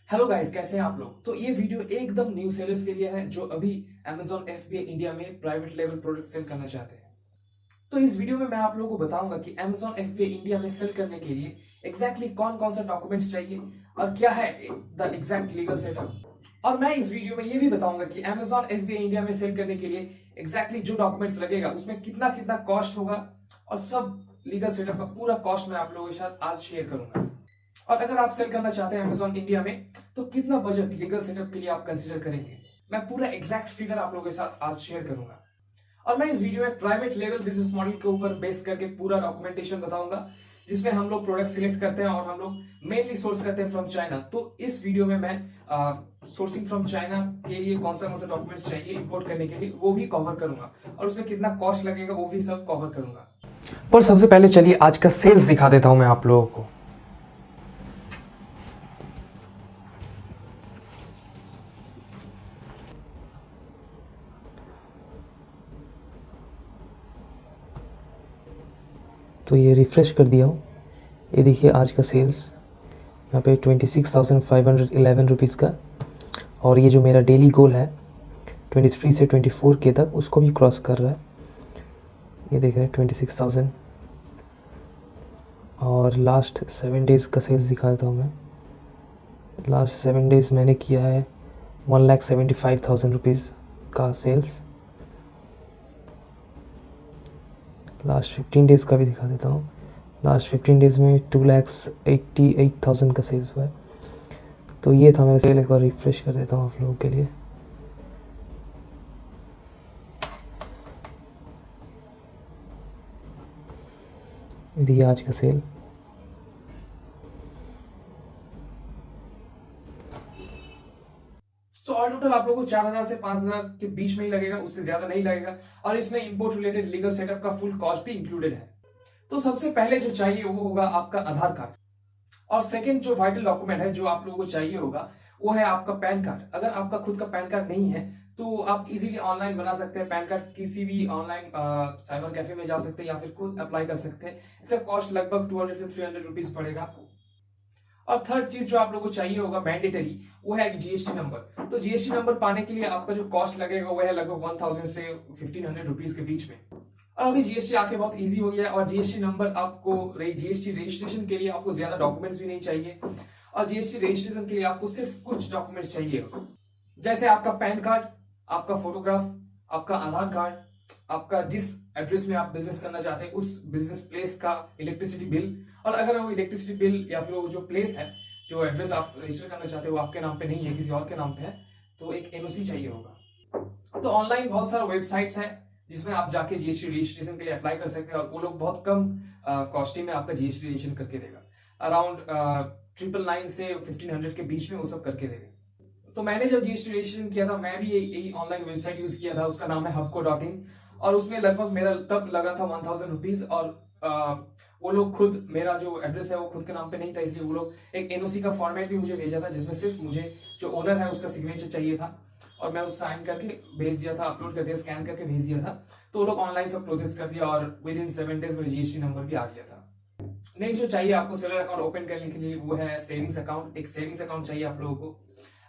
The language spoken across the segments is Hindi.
हेलो गाइस, कैसे हैं आप लोग। तो ये वीडियो एकदम न्यू सेलर्स के लिए है जो अभी Amazon FBA इंडिया में प्राइवेट लेवल प्रोडक्ट सेल करना चाहते हैं। तो इस वीडियो में मैं आप लोगों को बताऊंगा कि Amazon FBA इंडिया में सेल करने के लिए एग्जैक्टली कौन कौन सा डॉक्यूमेंट्स चाहिए और क्या है द एग्जैक्ट लीगल सेटअप। और मैं इस वीडियो में ये भी बताऊंगा कि Amazon FBA इंडिया में सेल करने के लिए एग्जैक्टली जो डॉक्यूमेंट्स लगेगा उसमें कितना कितना कॉस्ट होगा और सब लीगल सेटअप का पूरा कॉस्ट मैं आप लोगों के साथ आज शेयर करूंगा। और अगर आप सेल करना चाहते हैं Amazon इंडिया में तो कितना बजट लीगल सेटअप के लिए आप कंसीडर करेंगे, मैं पूरा एग्जैक्ट फिगर आप लोगों के साथ आज शेयर करूंगा। और मैं इस वीडियो में प्राइवेट लेवल बिजनेस मॉडल के ऊपर बेस करके पूरा डॉक्यूमेंटेशन बताऊंगा जिसमें हम लोग प्रोडक्ट सिलेक्ट करते हैं और हम लोग मेनली सोर्स करते हैं फ्रॉम चाइना। तो इस वीडियो में मैं सोर्सिंग फ्रॉम चाइना के लिए कौन सा डॉक्यूमेंट्स चाहिए इंपोर्ट करने के लिए वो भी कवर करूंगा और उसमें कितना कॉस्ट लगेगा वो भी सब कवर करूंगा। पर सबसे पहले चलिए आज का सेल्स दिखा देता हूं मैं आप लोगों को। तो ये रिफ़्रेश कर दिया हूँ। ये देखिए आज का सेल्स यहाँ पे 26,511 रुपीज़ का। और ये जो मेरा डेली गोल है 23 से 24 के तक उसको भी क्रॉस कर रहा है। ये देख रहे हैं 26,000। और लास्ट 7 डेज़ का सेल्स दिखा देता हूँ मैं। लास्ट 7 डेज़ मैंने किया है 1,75,000 रुपीज़ का सेल्स। लास्ट 15 डेज़ का भी दिखा देता हूँ। लास्ट 15 डेज़ में 2,88,000 का सेल्स हुआ है। तो ये था मेरा सेल। एक बार रिफ्रेश कर देता हूँ आप लोगों के लिए। ये आज का सेल। सो ऑल टोटल आप लोगों को 4,000 से 5,000 के बीच में ही लगेगा, उससे ज्यादा नहीं लगेगा। और इसमें इंपोर्ट रिलेटेड लीगल सेटअप का फुल कॉस्ट भी इंक्लूडेड है। तो सबसे पहले जो चाहिए वो होगा आपका आधार कार्ड। और सेकंड जो वाइटल डॉक्यूमेंट है जो आप लोगों को चाहिए होगा वो है आपका पैन कार्ड। अगर आपका खुद का पैन कार्ड नहीं है तो आप इजीली ऑनलाइन बना सकते हैं पैन कार्ड। किसी भी ऑनलाइन साइबर कैफे में जा सकते हैं या फिर खुद अप्लाई कर सकते हैं। इसका कॉस्ट लगभग 200 से 300 रुपीज पड़ेगा। और थर्ड चीज जो आप लोगों को चाहिए होगा मैंडेटरी, वो है एक जीएसटी नंबर। तो जीएसटी नंबर पाने के लिए आपका जो कॉस्ट लगेगा वो है लगभग 1000 से 1500 रुपीज के बीच में। और अभी जीएसटी आके बहुत इजी हो गया है। और जीएसटी नंबर आपको जीएसटी रजिस्ट्रेशन के लिए आपको ज्यादा डॉक्यूमेंट्स भी नहीं चाहिए। और जीएसटी रजिस्ट्रेशन के लिए आपको सिर्फ कुछ डॉक्यूमेंट्स चाहिए, जैसे आपका पैन कार्ड, आपका फोटोग्राफ, आपका आधार कार्ड, आपका जिस एड्रेस में आप बिजनेस करना चाहते हैं उस बिजनेस प्लेस का इलेक्ट्रिसिटी बिल। और अगर वो इलेक्ट्रिसिटी बिल या फिर वो जो प्लेस है, जो एड्रेस आप रजिस्टर करना चाहते हैं वो आपके नाम पे नहीं है, किसी और के नाम पे है, तो एक एनओसी चाहिए होगा। तो ऑनलाइन बहुत सारा वेबसाइट्स है जिसमें आप जाके जीएसटी रजिस्ट्रेशन के लिए अप्लाई कर सकते हैं और वो लोग बहुत कम कॉस्टिंग में आपका जीएसटी रजिस्ट्रेशन करके देगा। अराउंड 999 से 1500 के बीच में वो सब करके देगा। तो मैंने जब जीएसटी रजिस्ट्रेशन किया था मैं भी यही ऑनलाइन वेबसाइट यूज किया था, उसका नाम है hubco.in। और उसमें लगभग मेरा तब लगा था 1000 रुपीज। और वो लोग खुद, मेरा जो एड्रेस है वो खुद के नाम पे नहीं था, इसलिए वो लोग एक एनओसी का फॉर्मेट भी मुझे भेजा था जिसमें सिर्फ मुझे जो ओनर है उसका सिग्नेचर चाहिए था। और मैं उस साइन करके भेज दिया था, अपलोड कर दिया, स्कैन करके भेज दिया था। तो वो लोग ऑनलाइन सब प्रोसेस कर दिया और विद इन 7 डेज मेरा जीएसटी नंबर भी आ गया था। नेक्स्ट जो चाहिए आपको सेलर अकाउंट ओपन करने के लिए वो है सेविंग्स अकाउंट। एक सेविंग्स अकाउंट चाहिए आप लोगों को।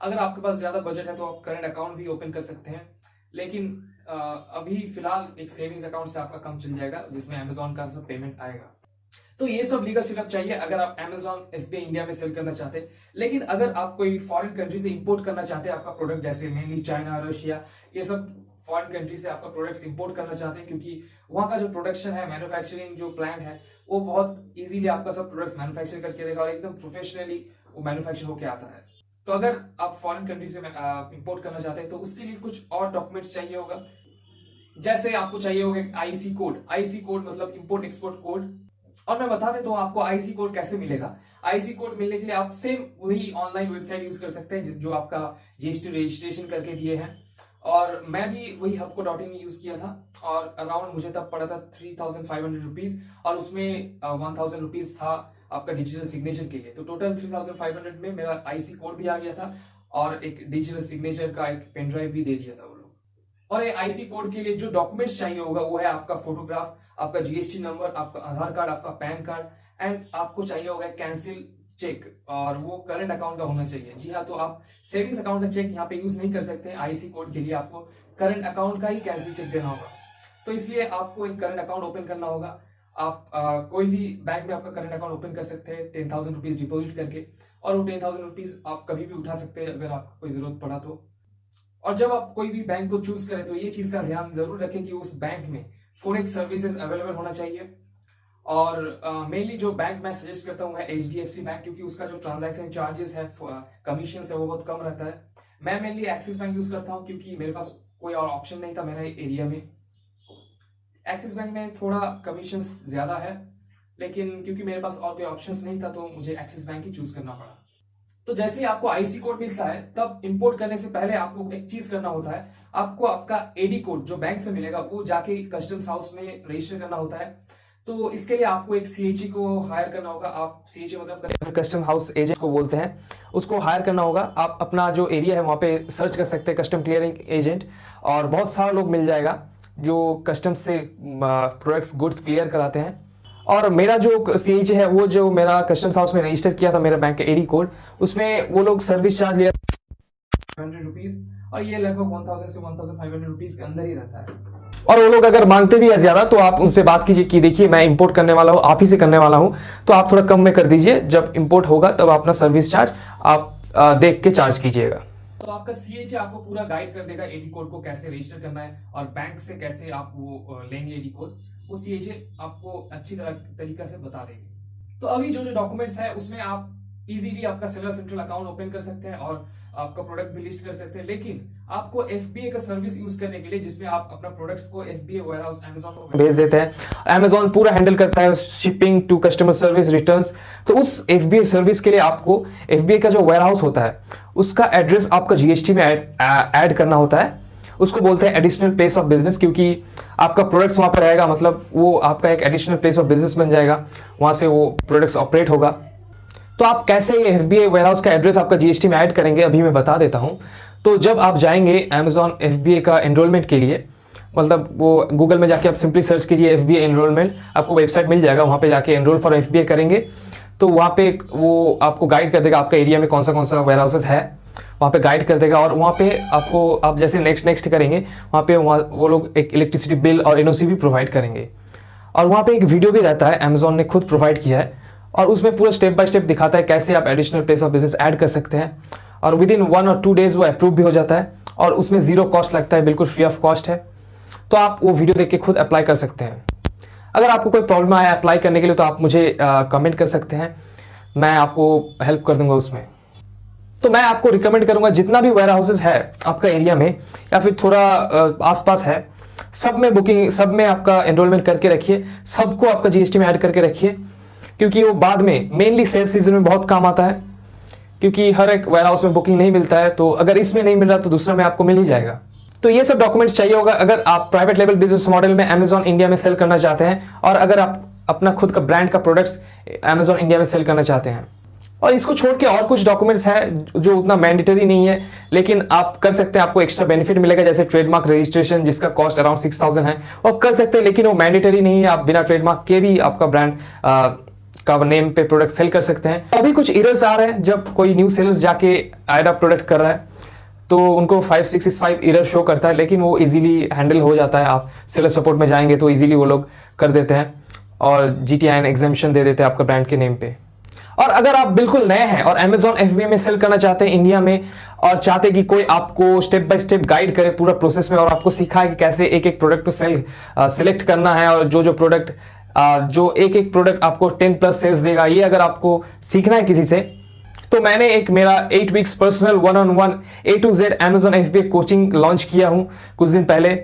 अगर आपके पास ज्यादा बजट है तो आप करंट अकाउंट भी ओपन कर सकते हैं, लेकिन अभी फिलहाल एक सेविंग्स अकाउंट से आपका काम चल जाएगा जिसमें अमेजोन का सब पेमेंट आएगा। तो ये सब लीगल सेटअप चाहिए अगर आप Amazon FBA इंडिया में सेल करना चाहते हैं। लेकिन अगर आप कोई फॉरेन कंट्री से इंपोर्ट करना चाहते हैं आपका प्रोडक्ट, जैसे मेनली चाइना, रशिया, ये सब फॉरेन कंट्री से आपका प्रोडक्ट्स इंपोर्ट करना चाहते हैं, क्योंकि वहां का जो प्रोडक्शन है, मैन्युफैक्चरिंग जो प्लांट है, वो बहुत इजीली आपका सब प्रोडक्ट्स मैन्युफैक्चर करके देगा और एकदम प्रोफेशनली वो मैन्युफैक्चर होकर आता है। तो अगर आप फॉरेन कंट्री से इंपोर्ट करना चाहते हैं तो उसके लिए कुछ और डॉक्यूमेंट्स चाहिए होगा। जैसे आपको चाहिए होगा आईसी कोड। आईसी कोड मतलब इंपोर्ट एक्सपोर्ट कोड। और मैं बता देता हूँ आपको आईसी कोड कैसे मिलेगा। आईसी कोड मिलने के लिए आप सेम वही ऑनलाइन वेबसाइट यूज कर सकते हैं जो आपका जीएसटी रजिस्ट्रेशन करके दिए हैं। और मैं भी वही hubco.in यूज किया था और अराउंड मुझे तब पड़ा था 3,500 रुपीज। और उसमें 1,000 रुपीज था आपका डिजिटल सिग्नेचर के लिए। तो टोटल 3,500 में मेरा आईसी कोड भी आ गया था और एक डिजिटल सिग्नेचर का एक पेन ड्राइव भी दे दिया था वो लोग। और ये आईसी कोड के लिए जो डॉक्यूमेंट्स चाहिए होगा वो है आपका फोटोग्राफ, आपका जीएसटी नंबर, आपका आधार कार्ड, आपका पैन कार्ड, एंड आपको चाहिए होगा कैंसिल चेक और वो करंट अकाउंट का होना चाहिए। जी हाँ, तो आप सेविंग्स अकाउंट का चेक यहाँ पे यूज नहीं कर सकते। आईसी कोड के लिए आपको करंट अकाउंट का ही कैंसिल चेक देना होगा। तो इसलिए आपको एक करंट अकाउंट ओपन करना होगा। आप कोई भी बैंक में आपका करंट अकाउंट ओपन कर सकते हैं 10,000 रुपीज डिपॉजिट करके, और वो 10,000 रुपीज आप कभी भी उठा सकते हैं अगर आपको कोई जरूरत पड़ा तो। और जब आप कोई भी बैंक को चूज करें तो ये चीज का ध्यान जरूर रखें कि उस बैंक में फॉरेक्स सर्विसेज अवेलेबल होना चाहिए। और मेनली जो बैंक मैं सजेस्ट करता हूँ है HDFC बैंक, क्योंकि उसका जो ट्रांजैक्शन चार्जेस है, कमीशन है, वो बहुत कम रहता है। मैं मेनली एक्सिस बैंक यूज करता हूँ क्योंकि मेरे पास कोई और ऑप्शन नहीं था मेरे एरिया में। एक्सिस बैंक में थोड़ा कमीशन ज्यादा है, लेकिन क्योंकि मेरे पास और कोई ऑप्शंस नहीं था तो मुझे एक्सिस बैंक ही चूज करना पड़ा। तो जैसे ही आपको आईसी कोड मिलता है तब इंपोर्ट करने से पहले आपको एक चीज करना होता है, आपको आपका एडी कोड जो बैंक से मिलेगा वो जाके कस्टम्स हाउस में रजिस्टर करना होता है। तो इसके लिए आपको एक सीएचई को हायर करना होगा। आप सीएचई मतलब कस्टम हाउस एजेंट को बोलते हैं, उसको हायर करना होगा। आप अपना जो एरिया है वहाँ पे सर्च कर सकते हैं कस्टम क्लियरिंग एजेंट, और बहुत सारा लोग मिल जाएगा जो कस्टम से प्रोडक्ट्स गुड्स क्लियर कराते हैं। और मेरा जो सीएचई है वो जो मेरा कस्टम्स हाउस में रजिस्टर किया था मेरा बैंक का एडी कोड, उसमें वो लोग सर्विस चार्ज लिया 100 रुपीज, और ये लगभग 1000 से 1500 रुपीज के अंदर ही रहता है। और वो लोग अगर मांगते भी है ज्यादा तो आप उनसे बात कीजिए कि देखिए मैं इंपोर्ट करने वाला हूँ, आप ही से करने वाला हूँ, तो आप थोड़ा कम में कर दीजिए। जब इंपोर्ट होगा तब अपना सर्विस चार्ज आप देख के चार्ज कीजिएगा। तो आपका सीएचई आपको पूरा गाइड कर देगा एडी कोड को कैसे रजिस्टर करना है और बैंक से कैसे आप वो लेंगे एडी कोड, वो सीएचई आपको अच्छी तरीका से बता देंगे। तो अभी जो जो डॉक्यूमेंट्स है उसमें आप इजीली आपका सेलर सेंट्रल अकाउंट ओपन कर सकते हैं और आपका प्रोडक्ट भी लिस्ट कर सकते हैं। लेकिन आपको एफबीए का सर्विस यूज करने के लिए, जिसमें आप अपना प्रोडक्ट्स को एफबीए वेयरहाउस अमेज़न को भेज देते हैं, अमेज़न पूरा हैंडल करता है shipping to customer service returns. तो उस एफबीए सर्विस के लिए आपको एफबीए का जो वेयरहाउस होता है उसका एड्रेस आपका जीएसटी में ऐड करना होता है। उसको बोलते हैं एडिशनल प्लेस ऑफ बिजनेस, क्योंकि आपका प्रोडक्ट्स वहां पर रहेगा, मतलब वो आपका एक एडिशनल प्लेस ऑफ बिजनेस बन जाएगा, वहां से वो प्रोडक्ट्स ऑपरेट होगा। तो आप कैसे एफबीए वेयरहाउस का एड्रेस आपका जीएसटी में ऐड करेंगे अभी मैं बता देता हूं। तो जब आप जाएंगे अमेज़न एफबीए का एनरोलमेंट के लिए, मतलब वो गूगल में जाके आप सिंपली सर्च कीजिए एफबीए एनरोलमेंट, आपको वेबसाइट मिल जाएगा, वहां पे जाके एनरोल फॉर एफबीए करेंगे तो वहां पे वो आपको गाइड कर देगा आपका एरिया में कौन सा वेयरहाउसेस है, वहाँ पे गाइड कर देगा। और वहाँ पे आपको आप जैसे नेक्स्ट करेंगे वहाँ पे वो लोग एक इलेक्ट्रिसिटी बिल और एनओसी भी प्रोवाइड करेंगे। और वहाँ पे एक वीडियो भी रहता है, अमेज़न ने खुद प्रोवाइड किया है, और उसमें पूरा स्टेप बाय स्टेप दिखाता है कैसे आप additional place of business add कर सकते हैं। और विद इन 1 और 2 डेज वो अप्रूव भी हो जाता है, और उसमें 0 कॉस्ट लगता है, बिल्कुल फ्री ऑफ कॉस्ट है। तो आप वो वीडियो देख के खुद अप्लाई कर सकते हैं। अगर आपको कोई प्रॉब्लम आया अप्लाई करने के लिए तो आप मुझे कमेंट कर सकते हैं, मैं आपको हेल्प कर दूंगा उसमें। तो मैं आपको रिकमेंड करूंगा जितना भी वेयर हाउसेज है आपका एरिया में या फिर थोड़ा आसपास है, सब में बुकिंग, सब में आपका एनरोलमेंट करके रखिए, सबको आपका जीएसटी में ऐड करके रखिए, क्योंकि वो बाद में मेनली सेल्स सीजन में बहुत काम आता है, क्योंकि हर एक वेयर हाउस में बुकिंग नहीं मिलता है। तो अगर इसमें नहीं मिल रहा तो दूसरा में आपको मिल ही जाएगा। तो ये सब डॉक्यूमेंट्स चाहिए होगा अगर आप प्राइवेट लेवल बिजनेस मॉडल में अमेज़न इंडिया में सेल करना चाहते हैं, और अगर आप अपना खुद का ब्रांड का प्रोडक्ट्स अमेज़न इंडिया में सेल करना चाहते हैं। और इसको छोड़ के और कुछ डॉक्यूमेंट्स हैं जो उतना मैंडेटरी नहीं है, लेकिन आप कर सकते हैं, आपको एक्स्ट्रा बेनिफिट मिलेगा, जैसे ट्रेडमार्क रजिस्ट्रेशन जिसका कॉस्ट अराउंड 6000 है, और कर सकते हैं, लेकिन वो मैंडेटरी नहीं है। आप बिना ट्रेडमार्क के भी आपका ब्रांड का नेम पे प्रोडक्ट सेल कर सकते हैं। अभी कुछ एरर्स आ रहे हैं, जब कोई न्यू सेलर्स जाके ऐड अप प्रोडक्ट कर रहा है तो उनको 5665 एरर शो करता है, लेकिन वो इजीली हैंडल हो जाता है। आप सेलर सपोर्ट में जाएंगे तो इजीली वो लोग कर देते हैं और GTIN एग्जेम्पशन दे देते हैं आपका ब्रांड के नेम पे। और अगर आप बिल्कुल नए हैं और अमेज़न FBA में सेल करना चाहते हैं इंडिया में, और चाहते हैं कि कोई आपको स्टेप बाय स्टेप गाइड करे पूरा प्रोसेस में और आपको सिखाए कि कैसे एक एक प्रोडक्ट को सेलेक्ट करना है, और जो प्रोडक्ट जो एक प्रोडक्ट आपको 10+ सेल्स देगा, ये अगर आपको सीखना है किसी से, तो मैंने एक मेरा 8 weeks personal 1-on-1 A to Z Amazon FBA coaching launch किया हूं कुछ दिन पहले,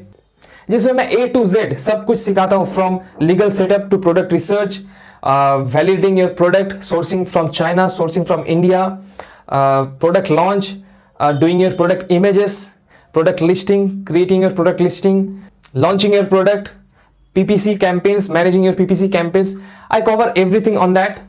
जिसमें मैं A to Z सब कुछ सिखाता हूं, from legal setup to product research, validating your product, sourcing from China, sourcing from India, product launch, doing your product images, product listing, creating your product listing, launching your product, PPC campaigns, managing your PPC campaigns. I cover everything on that.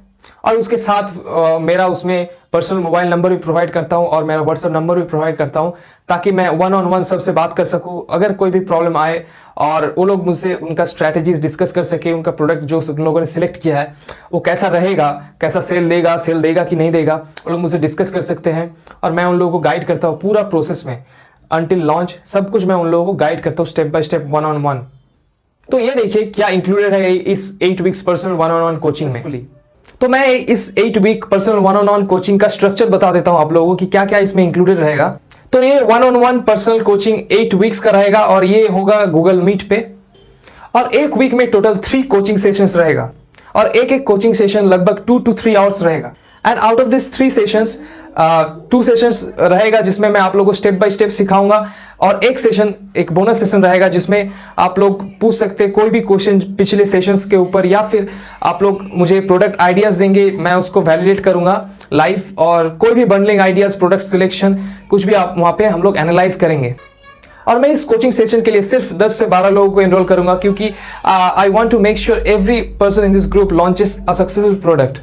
और उसके साथ मेरा उसमें पर्सनल मोबाइल नंबर भी प्रोवाइड करता हूं और मेरा व्हाट्सएप नंबर भी प्रोवाइड करता हूं, ताकि मैं वन ऑन वन सबसे बात कर सकूं अगर कोई भी प्रॉब्लम आए, और वो लोग मुझसे उनका स्ट्रैटेजीज डिस्कस कर सके, उनका प्रोडक्ट जो उन लोगों ने सिलेक्ट किया है वो कैसा रहेगा, कैसा सेल देगा कि नहीं देगा, वो लोग मुझसे डिस्कस कर सकते हैं। और मैं उन लोगों को गाइड करता हूँ पूरा प्रोसेस में, अंटिल लॉन्च सब कुछ मैं उन लोगों को गाइड करता हूँ step by step, one on one. तो ये देखिए क्या इंक्लूडेड है इस 8 weeks personal one on one coaching में। तो मैं इस 8 week personal one on one coaching का स्ट्रक्चर बता देता हूं आप लोगों को कि क्या क्या इसमें इंक्लूडेड रहेगा। तो ये one on one personal coaching 8 weeks का रहेगा और ये होगा गूगल मीट पे, और एक वीक में टोटल 3 कोचिंग सेशंस रहेगा और एक एक कोचिंग सेशन लगभग 2 to 3 आवर्स रहेगा। And out of this 3 sessions 2 sessions रहेगा जिसमें मैं आप लोगों को स्टेप बाय स्टेप सिखाऊंगा, और एक सेशन एक बोनस सेशन रहेगा जिसमें आप लोग पूछ सकते हैं कोई भी क्वेश्चन पिछले सेशंस के ऊपर, या फिर आप लोग मुझे प्रोडक्ट आइडियाज देंगे, मैं उसको वैलिडेट करूंगा लाइव, और कोई भी बंडलिंग आइडियाज, प्रोडक्ट सिलेक्शन कुछ भी आप वहां पे हम लोग एनालाइज करेंगे। और मैं इस कोचिंग सेशन के लिए सिर्फ 10 से 12 लोगों को एनरोल करूंगा, क्योंकि I want to make sure every person in this group launches a successful product.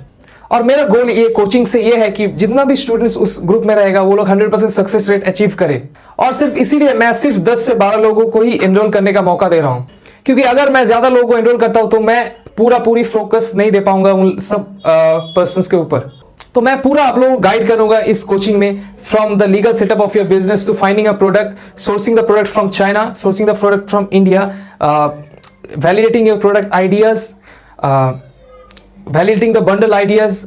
और मेरा गोल ये कोचिंग से ये है कि जितना भी स्टूडेंट्स उस ग्रुप में रहेगा वो लोग 100% सक्सेस रेट अचीव करें, और सिर्फ इसीलिए मैं सिर्फ 10 से 12 लोगों को ही एनरोल करने का मौका दे रहा हूं, क्योंकि अगर मैं ज्यादा लोगों को एनरोल करता हूं तो मैं पूरी फोकस नहीं दे पाऊंगा उन सब पर्सन्स के ऊपर। तो मैं पूरा आप लोगों को गाइड करूंगा इस कोचिंग में, from the legal setup of your business to finding a product, sourcing the product from China, sourcing the product from India, validating your product ideas, validating the bundle ideas,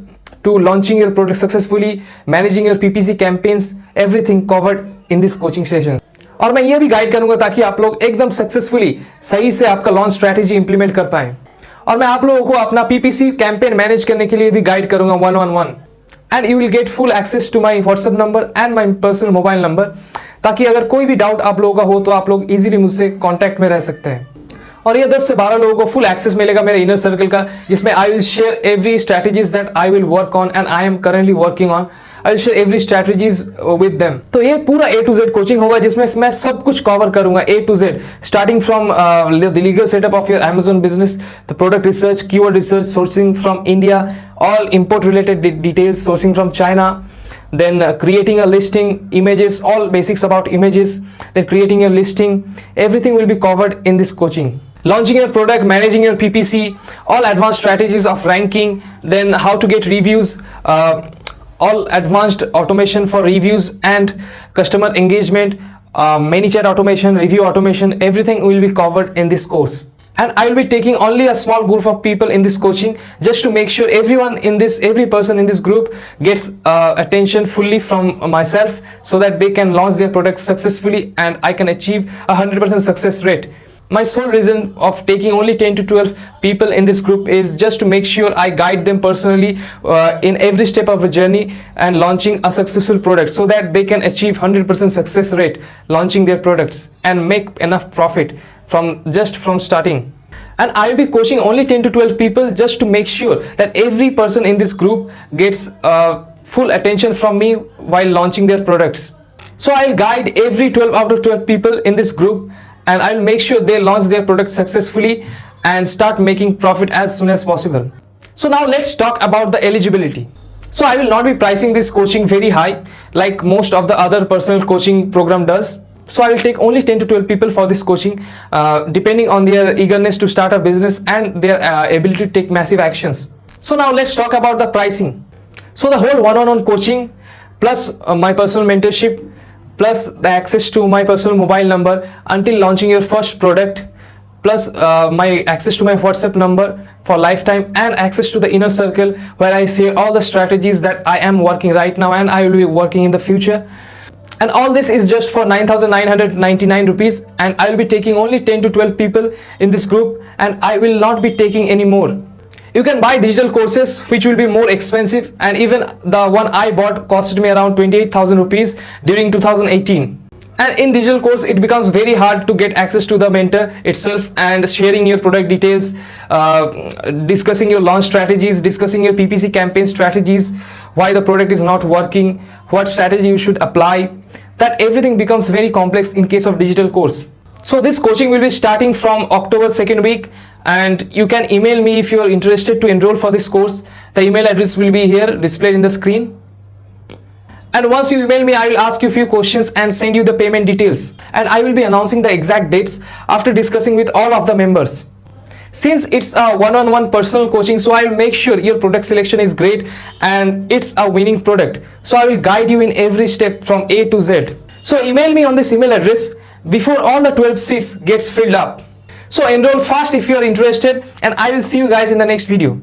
to launching your product successfully, managing your PPC campaigns, everything covered in this coaching session। और मैं ये भी गाइड करूंगा ताकि आप लोग एकदम सक्सेसफुली सही से आपका लॉन्च स्ट्रैटेजी इंप्लीमेंट कर पाए, और मैं आप लोगों को अपना PPC कैंपेन मैनेज करने के लिए भी गाइड करूंगा one on one. And you will get full access to my WhatsApp number and my personal mobile number, ताकि अगर कोई भी डाउट आप लोगों का हो तो आप लोग इजीली मुझसे कॉन्टैक्ट में रह सकते हैं। और ये 10 से 12 लोगों को फुल एक्सेस मिलेगा मेरे इनर सर्कल का, जिसमें I will share every strategies that I will work on and I am currently working on, I will share every strategies with them. तो ये पूरा A to Z कोचिंग होगा जिसमें मैं सब कुछ कवर करूंगा A to Z, starting from the legal setup of your Amazon business, the product research, keyword research, sourcing from India, all import related details, sourcing from China, then creating a listing, images, all basics about images, then creating a listing, everything will be covered in this coaching. Launching your product, managing your PPC, all advanced strategies of ranking, then how to get reviews, all advanced automation for reviews and customer engagement, ManyChat automation, review automation, everything will be covered in this course. And I will be taking only a small group of people in this coaching, just to make sure every person in this group gets attention fully from myself, so that they can launch their product successfully and I can achieve 100% success rate. My sole reason of taking only 10 to 12 people in this group is just to make sure I guide them personally in every step of the journey and launching a successful product, so that they can achieve 100% success rate launching their products and make enough profit from starting. And I will be coaching only 10 to 12 people, just to make sure that every person in this group gets full attention from me while launching their products. So I'll guide every 12 out of 12 people in this group, and I'll make sure they launch their product successfully and start making profit as soon as possible. So now let's talk about the eligibility. So I will not be pricing this coaching very high like most of the other personal coaching program does. So I will take only 10 to 12 people for this coaching, depending on their eagerness to start a business and their ability to take massive actions. So now let's talk about the pricing. So the whole one-on-one coaching plus my personal mentorship, plus the access to my personal mobile number until launching your first product, plus my access to my WhatsApp number for lifetime, and access to the inner circle where I share all the strategies that I am working right now and I will be working in the future. And all this is just for 9,999 rupees, and I will be taking only 10 to 12 people in this group, and I will not be taking any more. You can buy digital courses which will be more expensive, and even the one I bought costed me around 28,000 rupees during 2018. And in digital course it becomes very hard to get access to the mentor itself and sharing your product details, discussing your launch strategies, discussing your PPC campaign strategies, why the product is not working, what strategy you should apply. That everything becomes very complex in case of digital course. So this coaching will be starting from October 2nd week, and you can email me if you are interested to enroll for this course. The email address will be here displayed in the screen. And once you email me, I will ask you a few questions and send you the payment details. And I will be announcing the exact dates after discussing with all of the members. Since it's a one-on-one personal coaching, so I will make sure your product selection is great and it's a winning product. So I will guide you in every step from A to Z. So email me on this email address before all the 12 seats gets filled up. So enroll fast if you are interested, and I will see you guys in the next video.